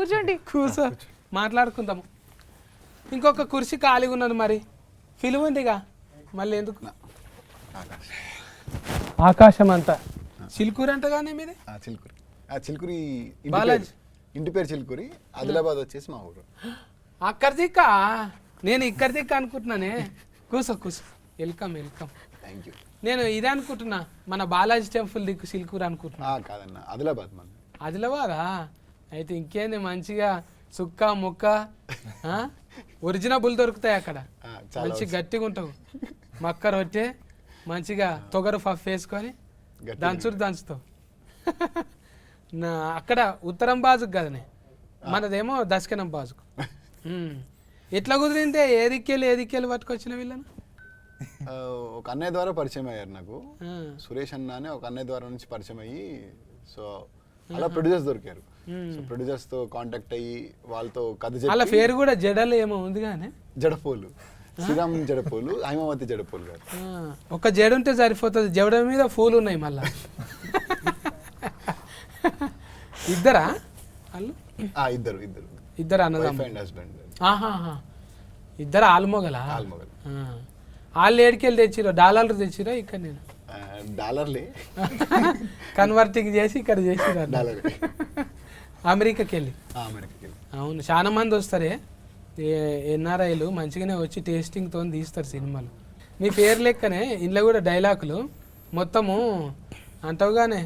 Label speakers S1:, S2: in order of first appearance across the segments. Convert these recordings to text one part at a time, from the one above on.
S1: కూర్చోండి.
S2: కూర్చో మాట్లాడుకుందాము. ఇంకొక కుర్చీ ఖాళీగా ఉన్నది, మరి పిలువండిగా మళ్ళీ ఎందుకు. ఆకాశం అంతా చిలుకూరు అంటగానే మీది.
S3: చిలుకూరి
S2: బాలాజీ
S3: ఇంటి పేరు చిలుకూరి, ఆదిలాబాద్ వచ్చేసి మా ఊరు.
S2: అక్కడి దిక్క, నేను ఇక్కడి దిక్క అనుకుంటున్నానే. కూర్చో కూర్చో, వెల్కమ్ వెల్కమ్.
S3: Thank you.
S2: నేను ఇదే అనుకుంటున్నా, మన బాలాజీ టెంపుల్ దిక్కు చిలుకూరు అనుకుంటున్నా.
S3: కాదన్న, ఆదిలాబాద్ మన.
S2: ఆదిలాబాదా? అయితే ఇంకేంది, మంచిగా సుక్క ముక్క ఒరిజినబుల్ దొరుకుతాయి అక్కడ. మంచి గట్టిగా ఉంటావు, మక్క రొట్టె మంచిగా తొగరు పఫ్ వేసుకొని దంచుతావు. అక్కడ ఉత్తరం బాజుకు కదనే, మనదేమో దక్షిణం బాజుకు. ఎట్లా కుదిరిందే? ఏ దిక్కెళ్ళి పట్టుకొచ్చిన వీళ్ళను?
S3: ఒక అన్నయ్య ద్వారా పరిచయం అయ్యారు నాకు, సురేష్ అన్న అని ఒక అన్నయ్య ద్వారా నుంచి పరిచయం అయ్యి, సో అలా ప్రొడ్యూసర్స్ దొరికారు. సో ప్రొడ్యూసర్స్ తో కాంటాక్ట్ అయ్యి వాళ్ళతో కథ చెప్పి.
S2: అలా పేరు కూడా జడలు ఏమో ఉంది కానీ,
S3: జడపోలు, శ్రీరామ్ జడపోలు, హైమావతి జడపోలు గారు.
S2: ఒక జడ ఉంటే సరిపోతుంది, జడ మీద పూలు ఉన్నాయి మళ్ళా. ఇద్దరా వాళ్ళు?
S3: ఇద్దరు
S2: అన్నదమ్ములు,
S3: హస్బెండ్.
S2: ఇద్దరు ఆల్మొగలా? వాళ్ళు ఏడికెళ్ళి తెచ్చిరో? డాలర్లు తెచ్చిరో? ఇక్కడ నేను
S3: డాలర్లే
S2: కన్వర్టింగ్ చేసి ఇక్కడ చేసిరా? అమెరికాకి వెళ్ళి. అవును, చాలా మంది వస్తారే ఎన్ఆర్ఐలు, మంచిగానే వచ్చి టేస్టింగ్తో తీస్తారు సినిమాలు. మీ పేరు లెక్కనే ఇంట్లో కూడా డైలాగులు మొత్తము అంటావుగానే,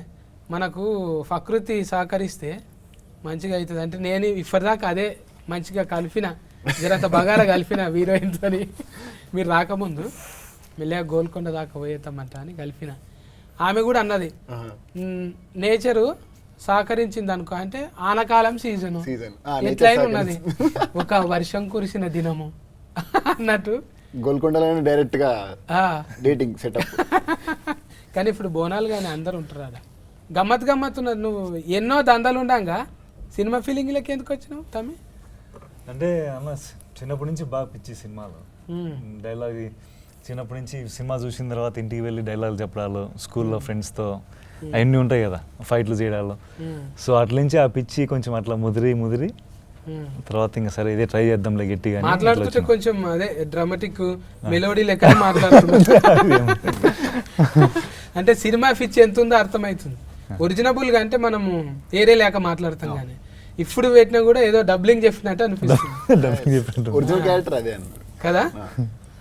S2: మనకు ప్రకృతి సహకరిస్తే మంచిగా అవుతుంది. అంటే నేను ఇప్పటిదాకా అదే మంచిగా కలిపిన, జరంత బగారా కలిపిన హీరోయిన్తో మీరు రాకముందు, మెల్లగా గోల్కొండ దాకా పోయేద్దామంట అని కలిపిన. ఆమె కూడా అన్నది, నేచరు సహకరించింది అనుకో, అంటే ఆనకాలం సీజను ఎట్లయినా ఉన్నది, ఒక వర్షం కురిసిన దినము అన్నట్టు
S3: గోల్కొండలో డైరెక్ట్ గా డేటింగ్ సెటప్.
S2: కానీ ఇప్పుడు బోనాలు కానీ అందరు ఉంటారు అలా, గమ్మత్ ఉన్నది. నువ్వు ఎన్నో దందాలు ఉండంగా సినిమా ఫీలింగ్లకి ఎందుకు వచ్చినావు తమ్మి?
S4: అంటే అన్న చిన్నప్పటి నుంచి బాగా పిచ్చి సినిమాలు, డైలాగ్. చిన్నప్పటి నుంచి సినిమా చూసిన తర్వాత ఇంటికి వెళ్ళి డైలాగ్ చెప్పడాలు, స్కూల్లో ఫ్రెండ్స్తో అవన్నీ ఉంటాయి కదా, ఫైట్లు చేయడాలు. సో అట్ల నుంచి ఆ పిచ్చి కొంచెం అట్లా ముదిరి తర్వాత ఇంకా సరే ఇదే ట్రై చేద్దాంలే గట్టిగా
S2: మాట్లాడుతుంటే కొంచెం అదే డ్రామాటిక్ మెలోడీ లెక్క మాట్లాడుతున్నా. అంటే సినిమా పిచ్చి ఎంత ఉందో అర్థమవుతుంది. ఒరిజినబుల్ గా అంటే మనము ఏరే లేక మాట్లాడతాం, కానీ ఇప్పుడు పెట్టినా కూడా ఏదో డబ్లింగ్ చెప్పినట్టు అనిపిస్తుంది
S3: ఒరిజినల్ క్యారెక్టర్ అదే
S2: కదా.